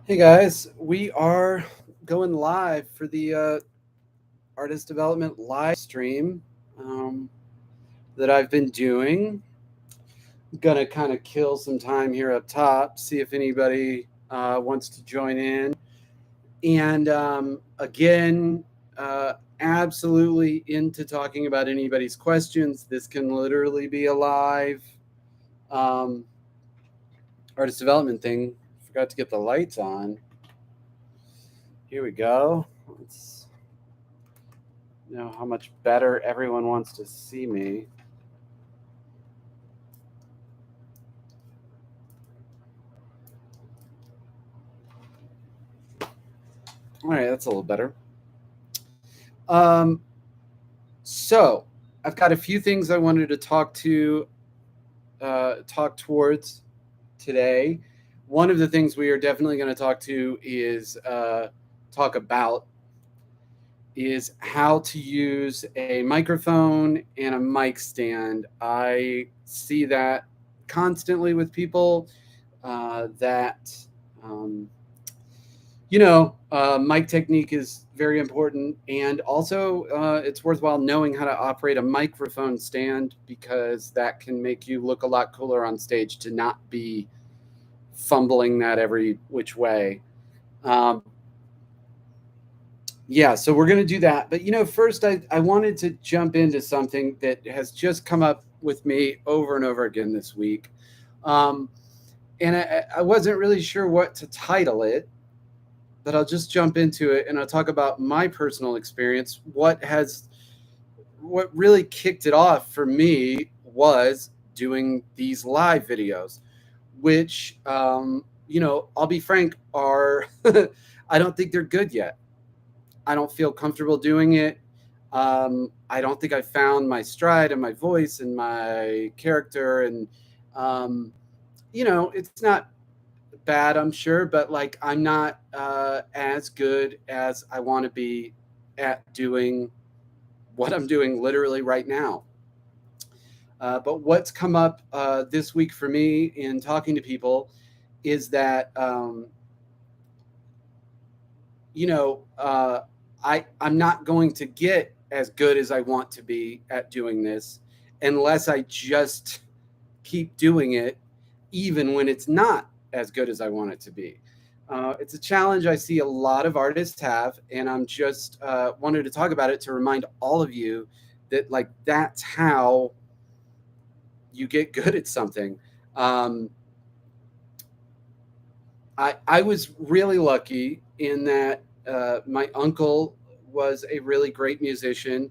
Hey guys, we are going live for the artist development live stream that I've been doing. Gonna kind of kill some time here up top, see if anybody wants to join in. And again, absolutely into talking about anybody's questions. This can literally be a live um, artist development thing. Forgot to get the lights on. Here we go. Let's know how much better everyone wants to see me. All right, that's a little better. Um, so I've got a few things I wanted to talk towards today. One of the things we are definitely going to talk about is how to use a microphone and a mic stand. I see that constantly with people that um, mic technique is very important, and also it's worthwhile knowing how to operate a microphone stand because that can make you look a lot cooler on stage to not be fumbling that every which way. Um, yeah, so we're going to do that. But, first I wanted to jump into something that has just come up with me over and over again this week. Um, and I wasn't really sure what to title it, but I'll just jump into it and I'll talk about my personal experience. What really kicked it off for me was doing these live videos, which, I'll be frank, are I don't think they're good yet. I don't feel comfortable doing it. I don't think I found my stride and my voice and my character, and um, it's not bad, I'm sure, but like I'm not as good as I want to be at doing what I'm doing literally right now. But what's come up this week for me in talking to people is that you know uh, I'm not going to get as good as I want to be at doing this unless I just keep doing it, even when it's not as good as I want it to be. It's a challenge I see a lot of artists have, and I'm just wanted to talk about it to remind all of you that like that's how you get good at something. Um, I was really lucky in that my uncle was a really great musician.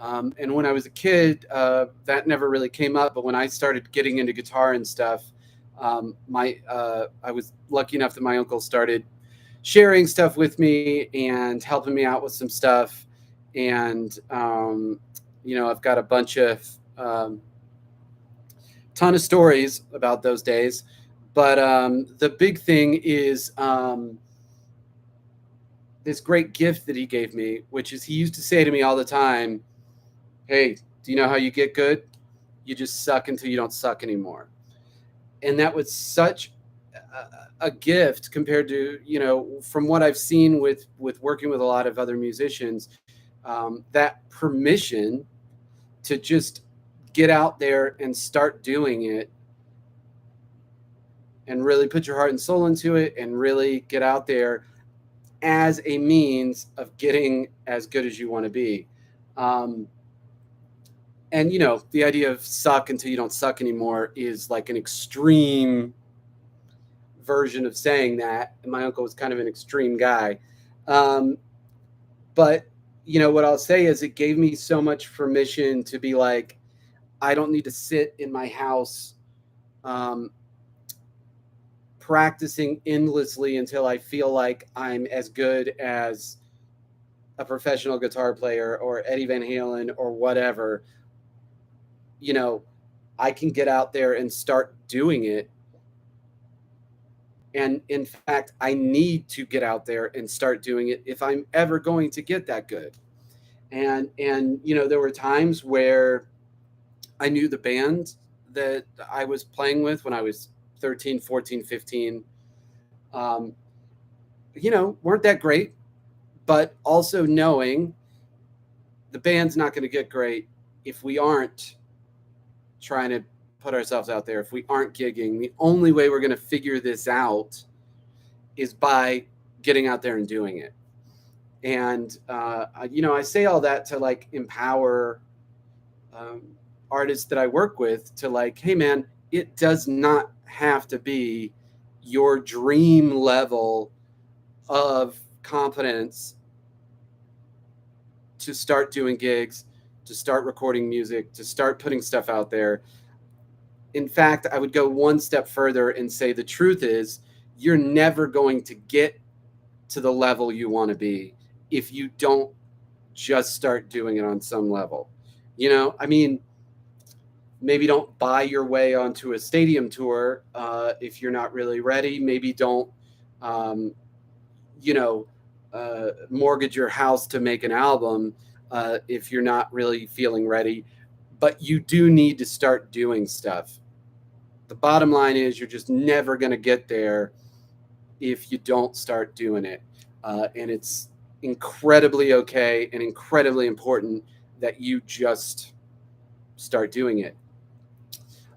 And when I was a kid, that never really came up. But when I started getting into guitar and stuff, I was lucky enough that my uncle started sharing stuff with me and helping me out with some stuff. And I've got a bunch of ton of stories about those days. But the big thing is this great gift that he gave me, which is he used to say to me all the time, "Hey, do you know how you get good? You just suck until you don't suck anymore." And that was such a gift compared to from what I've seen with working with a lot of other musicians. That permission to just get out there and start doing it and really put your heart and soul into it and really get out there as a means of getting as good as you want to be. Um, and the idea of suck until you don't suck anymore is like an extreme version of saying that. And my uncle was kind of an extreme guy. Um, but what I'll say is it gave me so much permission to be like, I don't need to sit in my house um, practicing endlessly until I feel like I'm as good as a professional guitar player or Eddie Van Halen or whatever. you know, I can get out there and start doing it. And in fact, I need to get out there and start doing it if I'm ever going to get that good. And there were times where I knew the band that I was playing with when I was 13, 14, 15. Um, weren't that great, but also knowing the band's not going to get great if we aren't trying to put ourselves out there, if we aren't gigging. The only way we're going to figure this out is by getting out there and doing it. And I say all that to like empower um, artists that I work with to like, hey man, it does not have to be your dream level of confidence to start doing gigs, to start recording music, to start putting stuff out there. In fact, I would go one step further and say the truth is you're never going to get to the level you want to be if you don't just start doing it on some level. I mean, maybe don't buy your way onto a stadium tour if you're not really ready. Maybe don't, um, mortgage your house to make an album if you're not really feeling ready. But you do need to start doing stuff. The bottom line is you're just never going to get there if you don't start doing it. And it's incredibly okay and incredibly important that you just start doing it.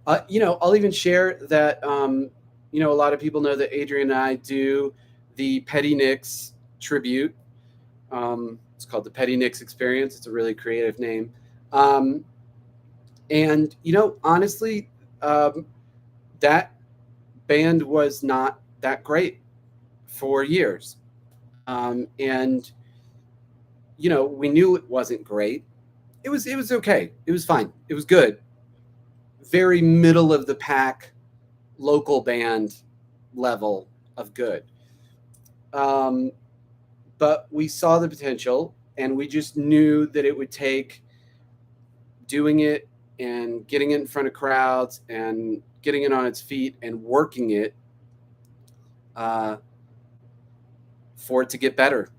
I'll even share that, a lot of people know that Adrian and I do the Petty Nicks tribute. It's called the Petty Nicks Experience. It's a really creative name. And, honestly, that band was not that great for years. And, we knew it wasn't great. It was okay. It was fine. It was good. Very middle of the pack local band level of good. But we saw the potential and we just knew that it would take doing it and getting it in front of crowds and getting it on its feet and working it for it to get better.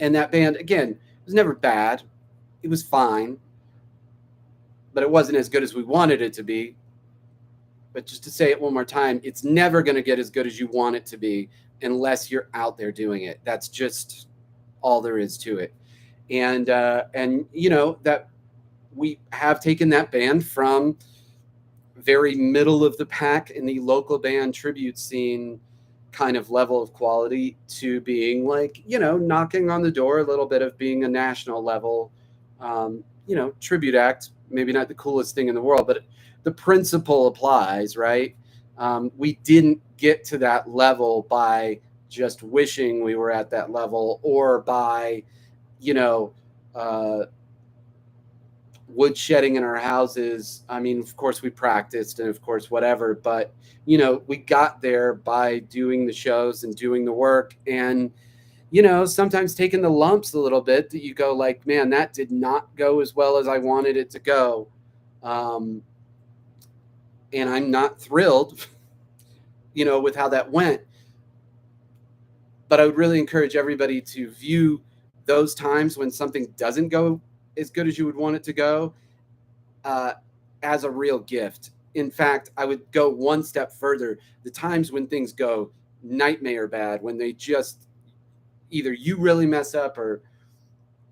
And that band, again, was never bad. It was fine, but it wasn't as good as we wanted it to be. But just to say it one more time, it's never going to get as good as you want it to be unless you're out there doing it. That's just all there is to it. And that we have taken that band from very middle of the pack in the local band tribute scene kind of level of quality to being like, knocking on the door a little bit of being a national level, tribute act. Maybe not the coolest thing in the world, but the principle applies, right? We didn't get to that level by just wishing we were at that level or by, woodshedding in our houses. I mean, of course we practiced and of course whatever, but we got there by doing the shows and doing the work and sometimes taking the lumps a little bit that you go like, man, that did not go as well as I wanted it to go. And I'm not thrilled with how that went. But I would really encourage everybody to view those times when something doesn't go as good as you would want it to go as a real gift. In fact, I would go one step further. The times when things go nightmare bad, when they just either you really mess up or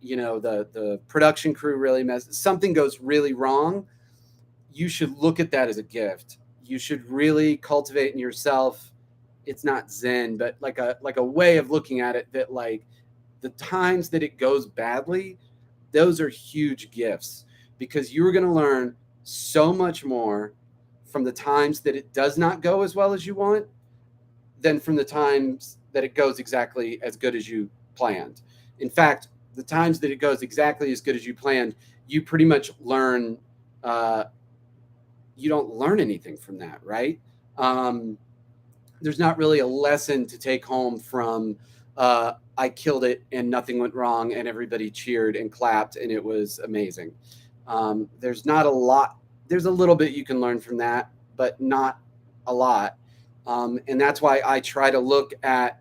the production crew really something goes really wrong, you should look at that as a gift. You should really cultivate in yourself, it's not Zen, but like a way of looking at it that like the times that it goes badly, those are huge gifts because you're going to learn so much more from the times that it does not go as well as you want than from the times that it goes exactly as good as you planned. In fact, the times that it goes exactly as good as you planned, you pretty much learn, you don't learn anything from that, right? There's not really a lesson to take home from I killed it and nothing went wrong and everybody cheered and clapped and it was amazing. There's not a lot. There's a little bit you can learn from that, but not a lot. And that's why I try to look at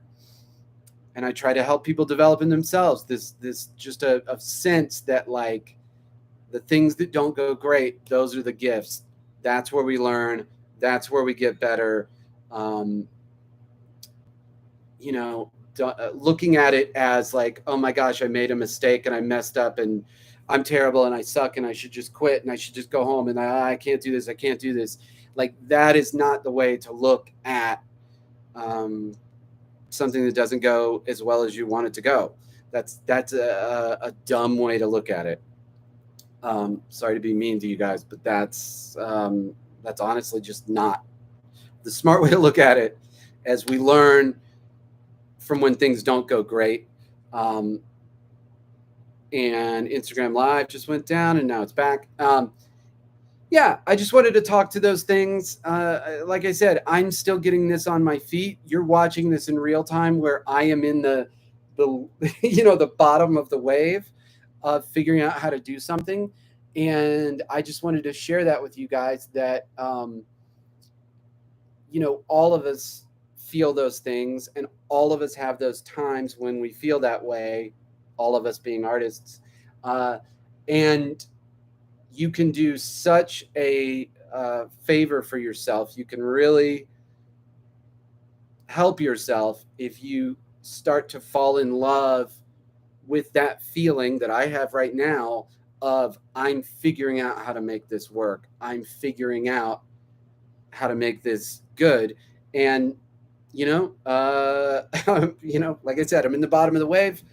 and I try to help people develop in themselves this just a sense that like the things that don't go great, those are the gifts. That's where we learn. That's where we get better. looking at it as like, oh my gosh, I made a mistake and I messed up and I'm terrible and I suck and I should just quit and I should just go home and I can't do this. I can't do this. Like, that is not the way to look at something that doesn't go as well as you want it to go. That's a dumb way to look at it. Sorry to be mean to you guys, but that's honestly just not the smart way to look at it. As we learn from when things don't go great, and Instagram Live just went down and now it's back. Yeah, I just wanted to talk to those things. Like I said, I'm still getting this on my feet. You're watching this in real time, where I am in the the bottom of the wave of figuring out how to do something. And I just wanted to share that with you guys, that all of us feel those things, and all of us have those times when we feel that way. All of us being artists, and you can do such a favor for yourself. You can really help yourself if you start to fall in love with that feeling that I have right now of, I'm figuring out how to make this work. I'm figuring out how to make this good. And, like I said, I'm in the bottom of the wave.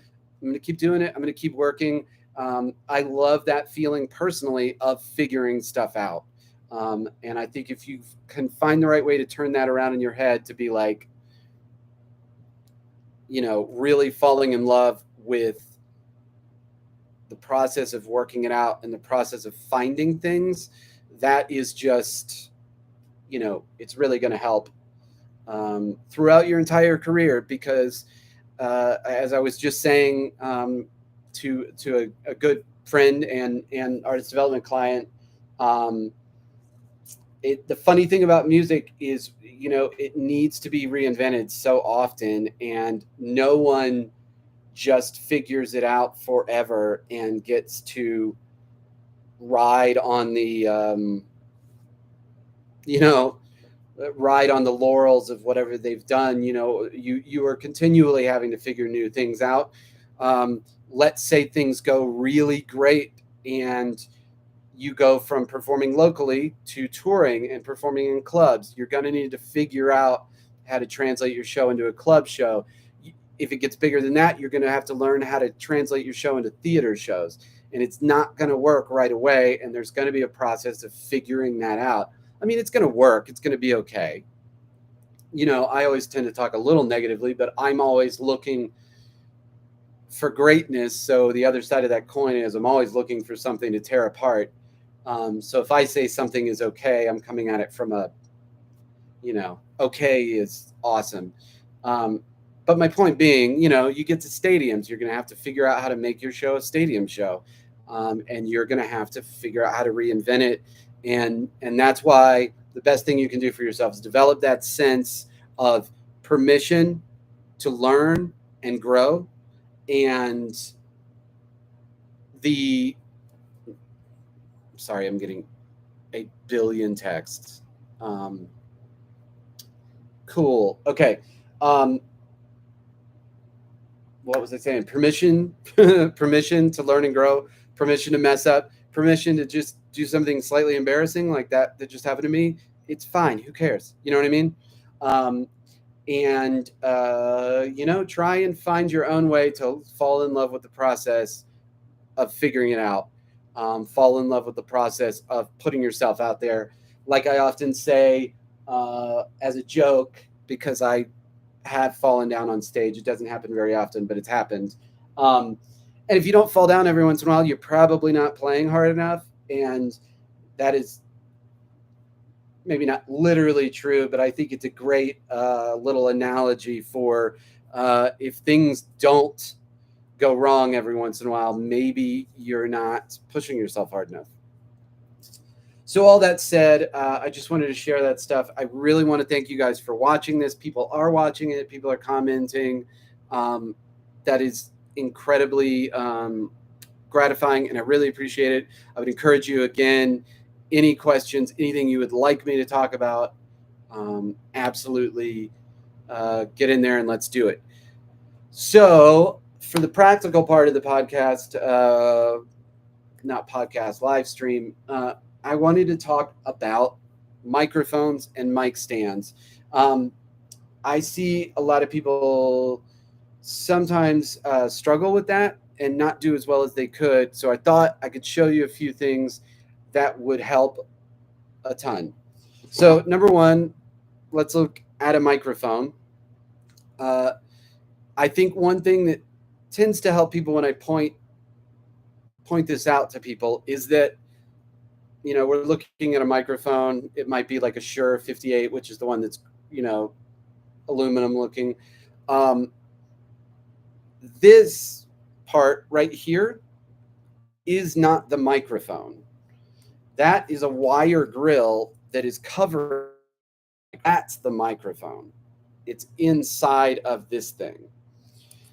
I'm going to keep doing it. I'm going to keep working. I love that feeling personally of figuring stuff out. And I think if you can find the right way to turn that around in your head to be like, really falling in love with the process of working it out and the process of finding things, that is just, it's really going to help throughout your entire career. Because as I was just saying to a good friend and artist development client, the funny thing about music is, it needs to be reinvented so often, and no one just figures it out forever and gets to ride on the ride on the laurels of whatever they've done. You are continually having to figure new things out. Let's say things go really great and you go from performing locally to touring and performing in clubs. You're going to need to figure out how to translate your show into a club show. If it gets bigger than that, you're going to have to learn how to translate your show into theater shows. And it's not going to work right away. And there's going to be a process of figuring that out. I mean, it's going to work. It's going to be okay. I always tend to talk a little negatively, but I'm always looking for greatness. So the other side of that coin is, I'm always looking for something to tear apart. So if I say something is okay, I'm coming at it from a, okay is awesome. But my point being, you get to stadiums, you're going to have to figure out how to make your show a stadium show. And you're going to have to figure out how to reinvent it. And that's why the best thing you can do for yourself is develop that sense of permission to learn and grow. And sorry, I'm getting a billion texts. Cool. Okay. What was I saying? Permission, permission to learn and grow, permission to mess up, permission to just do something slightly embarrassing like that just happened to me. It's fine. Who cares? You know what I mean? And try and find your own way to fall in love with the process of figuring it out. Fall in love with the process of putting yourself out there. Like I often say as a joke, because I have fallen down on stage. It doesn't happen very often, but it's happened. And if you don't fall down every once in a while, you're probably not playing hard enough. And that is maybe not literally true, but I think it's a great little analogy for if things don't go wrong every once in a while, maybe you're not pushing yourself hard enough. So all that said, I just wanted to share that stuff. I really want to thank you guys for watching this. People are watching it. People are commenting. That is incredibly gratifying, and I really appreciate it. I would encourage you, again, any questions, anything you would like me to talk about, absolutely get in there and let's do it. So for the practical part of the podcast, not podcast, live stream, I wanted to talk about microphones and mic stands. Um, I see a lot of people sometimes struggle with that and not do as well as they could. So I thought I could show you a few things that would help a ton. So, number one, let's look at a microphone. Uh, I think one thing that tends to help people when I point this out to people is that we're looking at a microphone. It might be like a Shure 58, which is the one that's you know aluminum looking. Um, this part right here is not the microphone. That is a wire grill that is covering. That's the microphone. It's inside of this thing.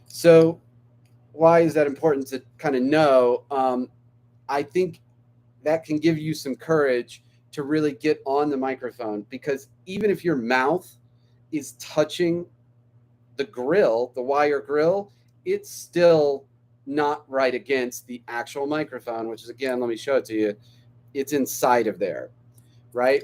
So why is that important to kind of know? I think that can give you some courage to really get on the microphone, because even if your mouth is touching the grill, the wire grill, it's still not right against the actual microphone, which is, again, let me show it to you. It's inside of there, right?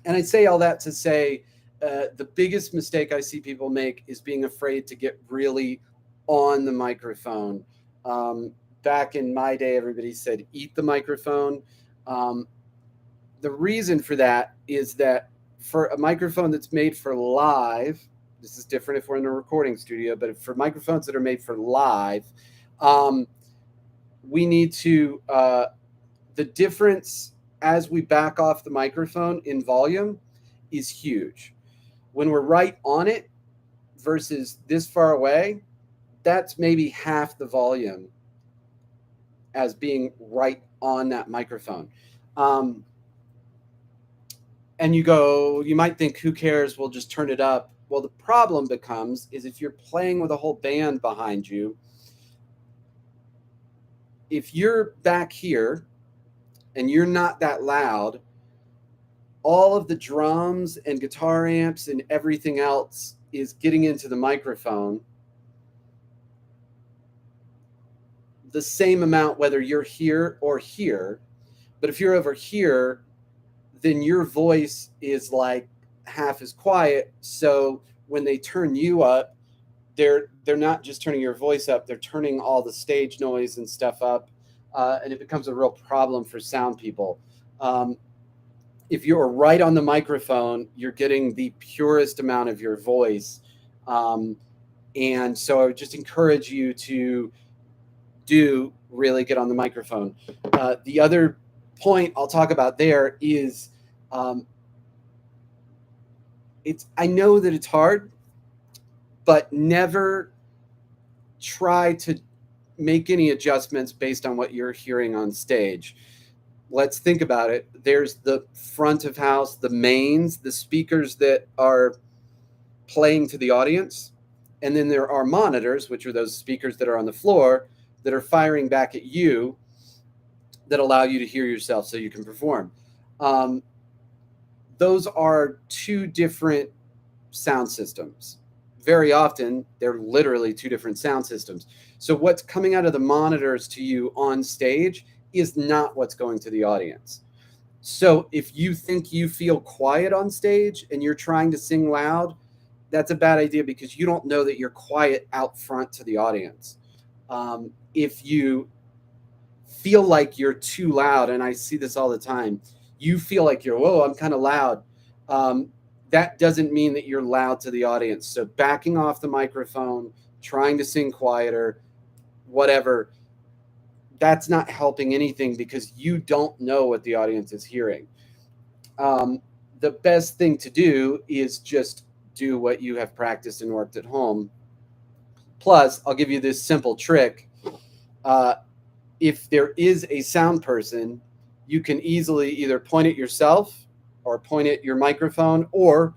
And I say all that to say the biggest mistake I see people make is being afraid to get really on the microphone. Um, Back in my day, everybody said, eat the microphone. Um, the reason for that is that for a microphone that's made for live, this is different if we're in a recording studio, but for microphones that are made for live, um, we need to, the difference as we back off the microphone in volume is huge. When we're right on it versus this far away, that's maybe half the volume as being right on that microphone. Um, and you might think, who cares? We'll just turn it up. Well, the problem becomes is if you're playing with a whole band behind you, if you're back here and you're not that loud, all of the drums and guitar amps and everything else is getting into the microphone the same amount whether you're here or here. But if you're over here, then your voice is like half as quiet. So when they turn you up, they're not just turning your voice up, they're turning all the stage noise and stuff up. And it becomes a real problem for sound people. If you're right on the microphone, you're getting the purest amount of your voice. And so I would just encourage you to do really get on the microphone. The other point I'll talk about there is I know that it's hard, but never try to make any adjustments based on what you're hearing on stage. Let's think about it. There's the front of house, the mains, the speakers that are playing to the audience. And then there are monitors, which are those speakers that are on the floor that are firing back at you that allow you to hear yourself so you can perform. Those are two different sound systems. Very often, they're literally two different sound systems. So what's coming out of the monitors to you on stage is not what's going to the audience. So if you think you feel quiet on stage and you're trying to sing loud, that's a bad idea, because you don't know that you're quiet out front to the audience. If you feel like you're too loud, and I see this all the time, you feel like whoa, I'm kind of loud. That doesn't mean that you're loud to the audience. So backing off the microphone, trying to sing quieter, whatever, that's not helping anything, because you don't know what the audience is hearing. The best thing to do is just do what you have practiced and worked at home. Plus, I'll give you this simple trick. If there is a sound person, you can easily either point at yourself or point at your microphone or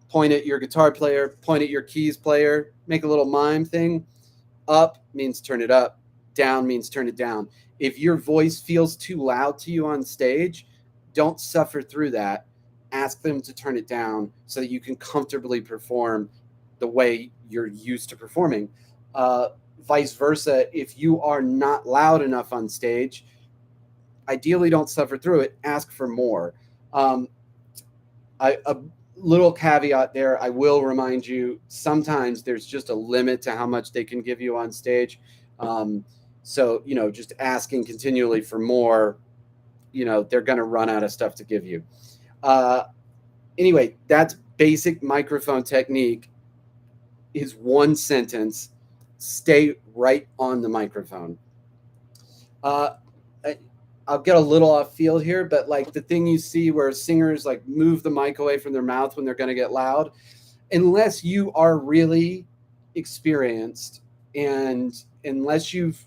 point at your guitar player, point at your keys player, make a little mime thing. Up means turn it up, down means turn it down. If your voice feels too loud to you on stage, don't suffer through that. Ask them to turn it down so that you can comfortably perform the way you're used to performing. Vice versa, if you are not loud enough on stage, ideally don't suffer through it, ask for more. A little caveat there, I will remind you, sometimes there's just a limit to how much they can give you on stage. So, just asking continually for more, they're going to run out of stuff to give you. Anyway, that's basic microphone technique. Is one sentence: stay right on the microphone. I'll get a little off field here, but like the thing you see where singers like move the mic away from their mouth when they're going to get loud, unless you are really experienced and unless you've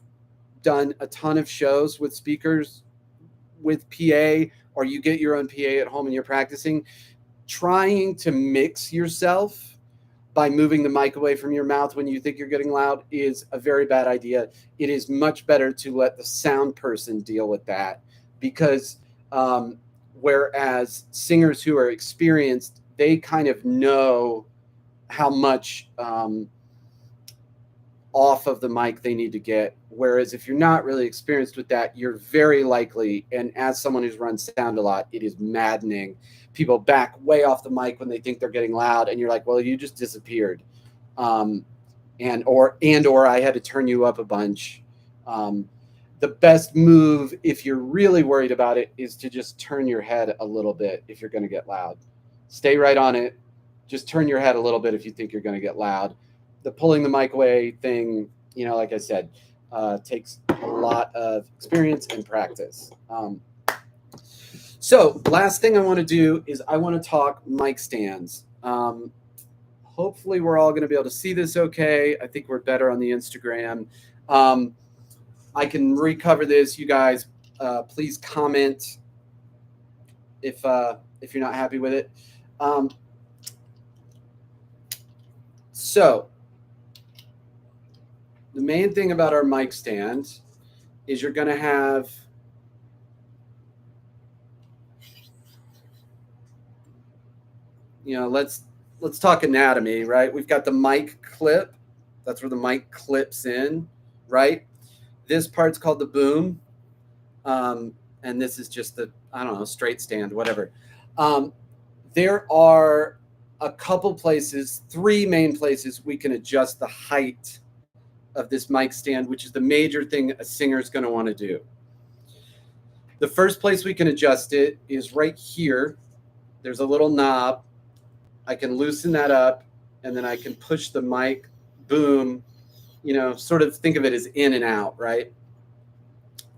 done a ton of shows with speakers with PA, or you get your own PA at home and you're practicing, trying to mix yourself by moving the mic away from your mouth when you think you're getting loud is a very bad idea. It is much better to let the sound person deal with that, because whereas singers who are experienced, they kind of know how much off of the mic they need to get. Whereas if you're not really experienced with that, you're very likely, and as someone who's run sound a lot, it is maddening. People back way off the mic when they think they're getting loud, and you're like, well, you just disappeared. Or I had to turn you up a bunch. The best move, if you're really worried about it, is to just turn your head a little bit if you're going to get loud. Stay right on it. Just turn your head a little bit if you think you're going to get loud. The pulling the mic away thing, like I said, takes a lot of experience and practice. So last thing I want to do is I want to talk mic stands. Hopefully we're all going to be able to see this okay. I think we're better on the Instagram. I can recover this. You guys, please comment if you're not happy with it. So the main thing about our mic stand is you're going to have let's talk anatomy, right? We've got the mic clip. That's where the mic clips in, right? This part's called the boom. And this is just the, straight stand, whatever. There are a couple places, 3 main places we can adjust the height of this mic stand, which is the major thing a singer is going to want to do. The first place we can adjust it is right here. There's a little knob. I can loosen that up, and then I can push the mic boom, sort of think of it as in and out, right?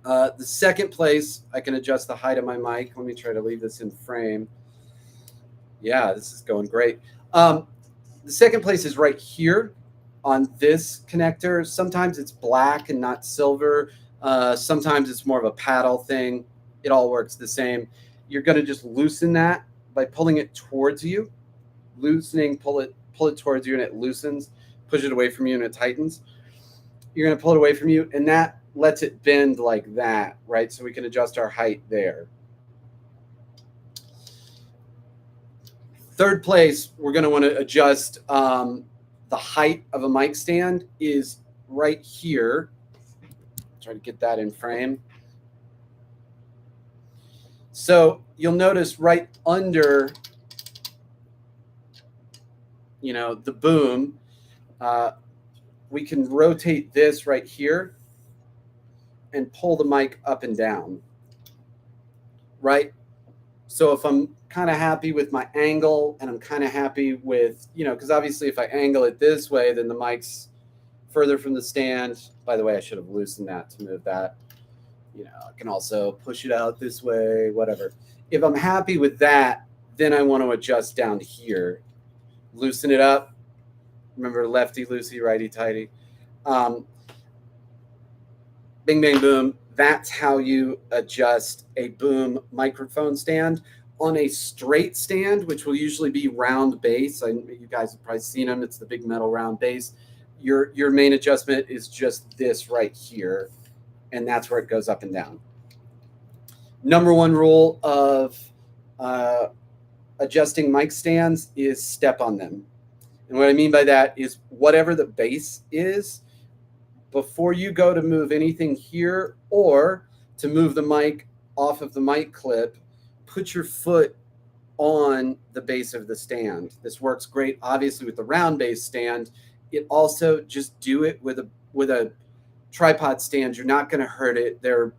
The second place I can adjust the height of my mic. Let me try to leave this in frame. Yeah, this is going great. The second place is right here on this connector. Sometimes it's black and not silver. Sometimes it's more of a paddle thing. It all works the same. You're going to just loosen that by pulling it towards you. Loosening, pull it towards you, and it loosens. Push it away from you, and it tightens. You're going to pull it away from you, and that lets it bend like that, right? So we can adjust our height there. Third place, we're going to want to adjust the height of a mic stand is right here. Try to get that in frame. So you'll notice right under, the boom, we can rotate this right here and pull the mic up and down, right? So if I'm kind of happy with my angle and I'm kind of happy with, because obviously if I angle it this way, then the mic's further from the stand. By the way, I should have loosened that to move that. I can also push it out this way, whatever. If I'm happy with that, then I want to adjust down here. Loosen it up. Remember, lefty, loosey, righty, tighty. Bing, bang, boom. That's how you adjust a boom microphone stand. On a straight stand, which will usually be round base, you guys have probably seen them. It's the big metal round base. Your main adjustment is just this right here, and that's where it goes up and down. Number 1 rule of adjusting mic stands is step on them. And what I mean by that is whatever the base is, before you go to move anything here or to move the mic off of the mic clip, put your foot on the base of the stand. This works great, obviously, with the round base stand. It also, just do it with a tripod stand. You're not going to hurt it. They're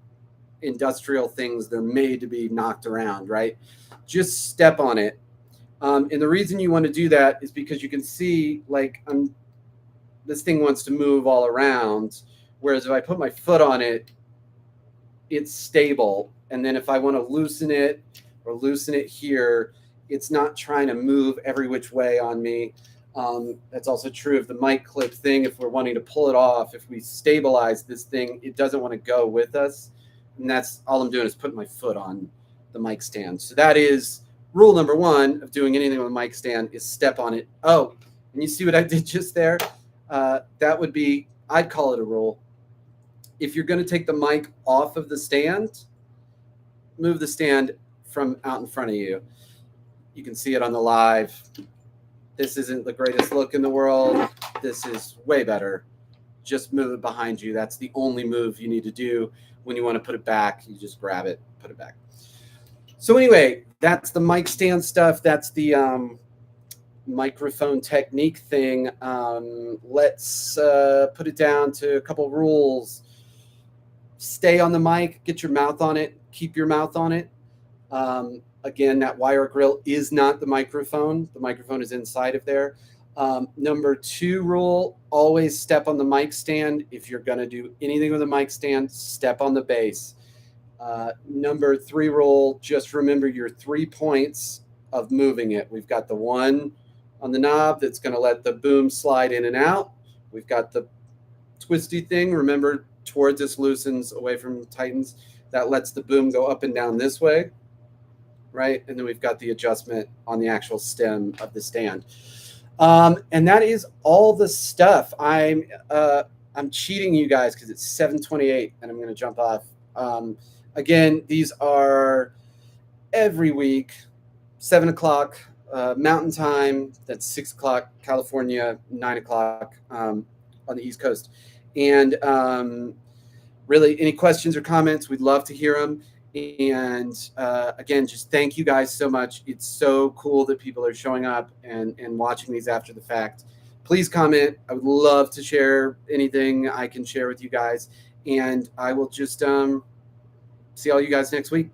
industrial things. They're made to be knocked around, right? Just step on it. And the reason you want to do that is because you can see, like, this thing wants to move all around. Whereas if I put my foot on it, it's stable. And then if I want to loosen it or loosen it here, it's not trying to move every which way on me. That's also true of the mic clip thing. If we're wanting to pull it off, if we stabilize this thing, it doesn't want to go with us. And that's all I'm doing is putting my foot on the mic stand. So that is rule number one of doing anything with a mic stand, is step on it. Oh, and you see what I did just there? That would be, I'd call it a rule. If you're going to take the mic off of the stand, move the stand from out in front of you. You can see it on the live. This isn't the greatest look in the world. This is way better. Just move it behind you. That's the only move you need to do. When you want to put it back, you just grab it, put it back. So anyway, that's the mic stand stuff. That's the microphone technique thing. Let's put it down to a couple rules. Stay on the mic, get your mouth on it, keep your mouth on it. Again, that wire grill is not the microphone. The microphone is inside of there. Number 2 rule, always step on the mic stand. If you're going to do anything with a mic stand, step on the base. Number 3 rule, just remember your 3 points of moving it. We've got the one on the knob that's going to let the boom slide in and out. We've got the twisty thing. Remember, towards us loosens, away from tightens. That lets the boom go up and down this way, right? And then we've got the adjustment on the actual stem of the stand. And that is all the stuff. I'm cheating you guys because it's 7:28 and I'm going to jump off. Again, these are every week, 7 o'clock Mountain Time. That's 6 o'clock California, 9 o'clock on the East Coast. And really, any questions or comments, we'd love to hear them. And again, just thank you guys so much. It's so cool that people are showing up and watching these after the fact. Please comment. I would love to share anything I can share with you guys. And I will just see all you guys next week.